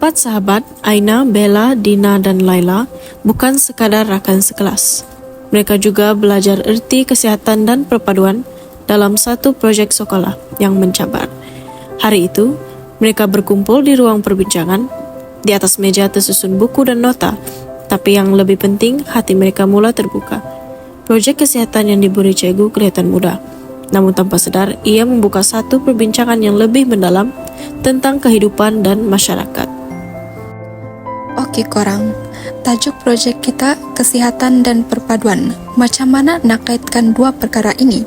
Keempat sahabat, Aina, Bella, Dina, dan Laila, bukan sekadar rakan sekelas. Mereka juga belajar erti kesehatan dan perpaduan dalam satu proyek sekolah yang mencabar. Hari itu, mereka berkumpul di ruang perbincangan. Di atas meja tersusun buku dan nota, tapi yang lebih penting, hati mereka mula terbuka. Proyek kesehatan yang diberi cikgu kelihatan mudah, namun tanpa sadar, ia membuka satu perbincangan yang lebih mendalam tentang kehidupan dan masyarakat. Oke korang, tajuk proyek kita kesehatan dan perpaduan. Macam mana nak kaitkan dua perkara ini?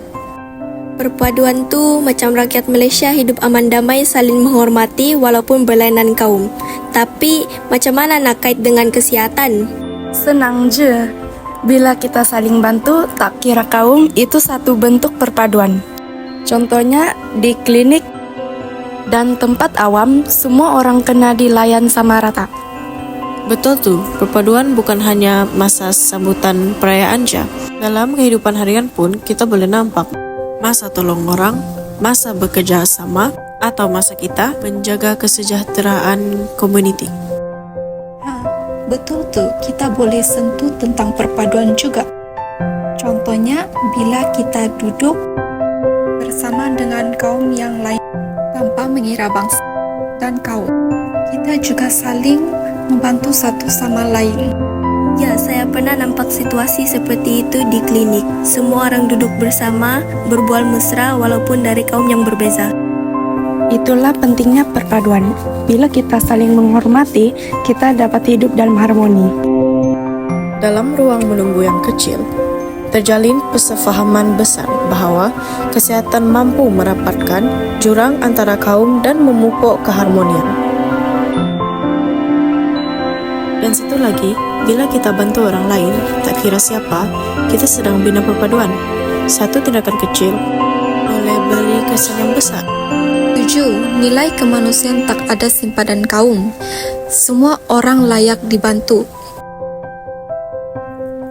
Perpaduan tu macam rakyat Malaysia hidup aman damai saling menghormati walaupun berlainan kaum. Tapi macam mana nak kait dengan kesihatan? Senang je. Bila kita saling bantu, tak kira kaum, itu satu bentuk perpaduan. Contohnya di klinik dan tempat awam, semua orang kena dilayan sama rata. Betul tuh, perpaduan bukan hanya masa sambutan perayaan aja. Dalam kehidupan harian pun kita boleh nampak masa tolong orang, masa bekerja sama, atau masa kita menjaga kesejahteraan komuniti. Betul tuh, kita boleh sentuh tentang perpaduan juga. Contohnya, bila kita duduk bersama dengan kaum yang lain tanpa mengira bangsa dan kaum, kita juga saling membantu satu sama lain. Ya, saya pernah nampak situasi seperti itu di klinik. Semua orang duduk bersama, berbual mesra walaupun dari kaum yang berbeza. Itulah pentingnya perpaduan. Bila kita saling menghormati, kita dapat hidup dalam harmoni. Dalam ruang menunggu yang kecil, terjalin kesepahaman besar bahwa kesehatan mampu merapatkan jurang antara kaum dan memupuk keharmonian. Dan satu lagi, bila kita bantu orang lain, tak kira siapa, kita sedang bina perpaduan. Satu tindakan kecil boleh beri kesan yang besar. 7. Nilai kemanusiaan tak ada simpanan kaum. Semua orang layak dibantu.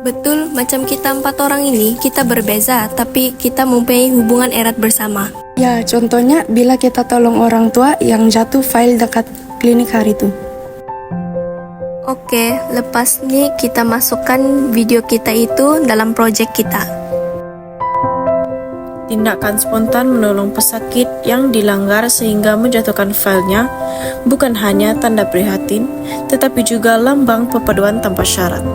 Betul, macam kita 4 orang ini, kita berbeza, tapi kita mempunyai hubungan erat bersama. Ya, contohnya bila kita tolong orang tua yang jatuh fail dekat klinik hari itu. Oke, lepas ni kita masukkan video kita itu dalam projek kita. Tindakan spontan menolong pesakit yang dilanggar sehingga menjatuhkan filenya bukan hanya tanda prihatin, tetapi juga lambang perpaduan tanpa syarat.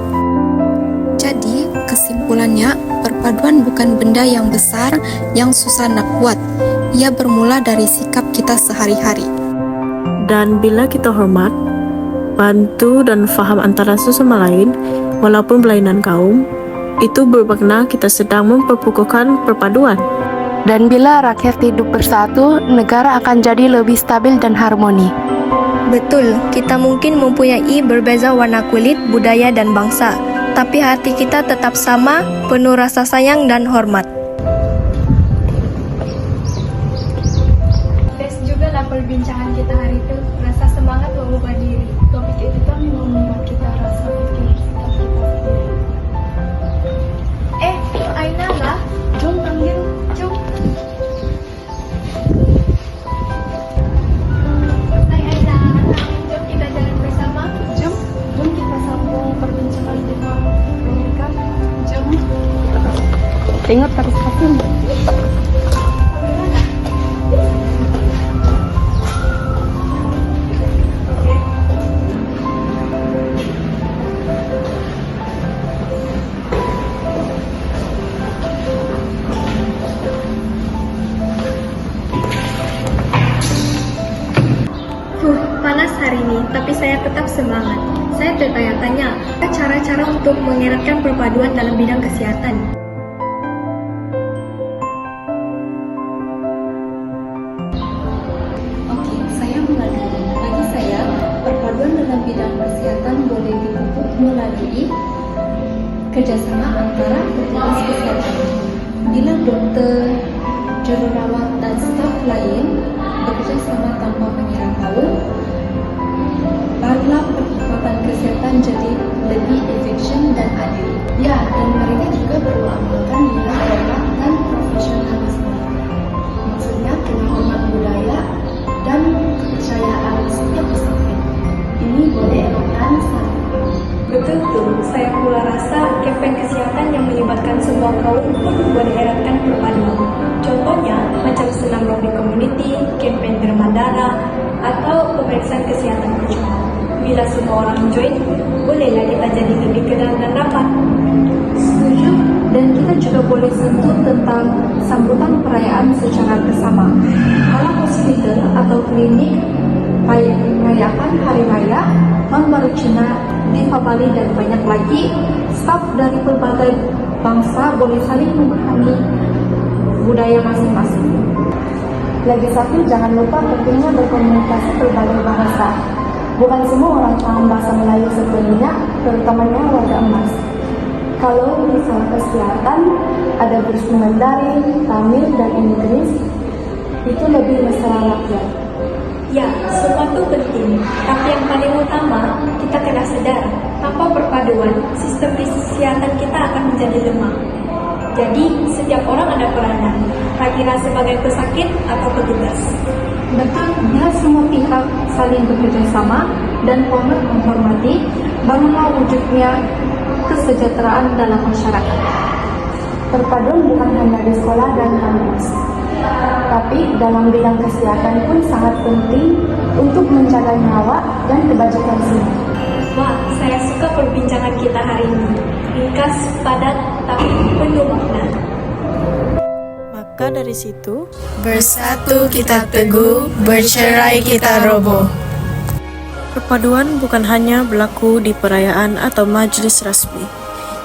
Jadi, kesimpulannya, perpaduan bukan benda yang besar yang susah nak buat. Ia bermula dari sikap kita sehari-hari. Dan bila kita hormat, bantu dan faham antara sesama lain, walaupun berlainan kaum, itu bermakna kita sedang memperkukuhkan perpaduan. Dan bila rakyat hidup bersatu, negara akan jadi lebih stabil dan harmoni. Betul, kita mungkin mempunyai berbeza warna kulit, budaya dan bangsa, tapi hati kita tetap sama, penuh rasa sayang dan hormat. Best juga lah perbincangan kita hari itu. Rasa semangat mengubah diri. Topik itu kan membuat kita rasa pikir sikap kita sendiri. Itu Aina lah. Jom panggil. Jom. Hai Aina. Jom kita jalan bersama. Jom. Jom kita sambung perbincangan kita mereka. Jom. Ingat partisipasi. Panas hari ini, tapi saya tetap semangat. Saya tertanya-tanya, cara-cara untuk mengeratkan perpaduan dalam bidang kesehatan. Oke, saya mulai dulu. Bagi saya, perpaduan dalam bidang kesehatan boleh dipupuk melalui kerjasama antara petugas kesehatan. Bila dokter, jururawat dan staf lain bekerja sama tanpa mengira kaum, barulah perkhidmatan kesehatan jadi lebih efisien dan adil. Ya, dan mereka juga perlu amalkan nilai etika dan profesionalisme. Maksudnya kena hormat budaya dan kepercayaan setiap pesakit. Di rasa campaign kesehatan yang melibatkan semua kaum pun boleh eratkan perpaduan. Contohnya, macam senam lobby community, campaign derma darah, atau pemeriksaan kesehatan percuma. Bila semua orang join, bolehlah kita jadi lebih kenal dan rapat. Setuju, dan kita juga boleh sentuh tentang sambutan perayaan secara bersama. Kalau hospital atau klinik merayakan hari raya, Tahun Baru Cina, Deepavali dan banyak lagi, staf dari berbagai bangsa boleh saling memahami budaya masing-masing. Lagi satu, jangan lupa pentingnya berkomunikasi berbagai bahasa. Bukan semua orang paham bahasa Melayu sepenuhnya, terutamanya warga emas. Kalau misal kesehatan, ada bersih Mandarin, Tamil, dan Inggris, itu lebih masalah rakyat. Ya, semua itu penting. Tapi yang paling utama, kita kena sadar, tanpa perpaduan, sistem kesehatan kita akan menjadi lemah. Jadi, setiap orang ada peranan, tak kira sebagai pesakit atau petugas. Betul, bila semua pihak saling bekerja sama dan menghormati, barulah wujudnya kesejahteraan dalam masyarakat. Perpaduan bukan hanya di sekolah dan kampus, tapi dalam bidang kesehatan pun sangat penting untuk menjaga nyawa dan kebajikan semua. Wah, saya suka perbincangan kita hari ini. Ringkas, padat, tapi penuh makna. Maka dari situ, Bersatu kita teguh, bercerai kita roboh. perpaduan bukan hanya berlaku di perayaan atau majelis rasmi.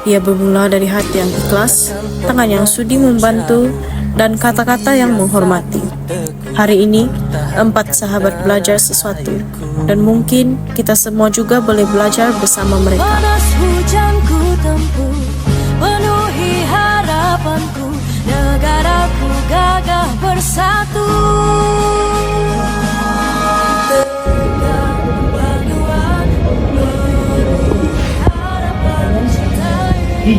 Ia bermula dari hati yang ikhlas, tangan yang sudi membantu, dan kata-kata yang menghormati. Hari ini, 4 sahabat belajar sesuatu, dan mungkin kita semua juga boleh belajar bersama mereka. Panas hujan ku tempuh, penuhi harapanku, negaraku gagah bersatu. Tegak perpaduan, penuhi harapan cinta ini.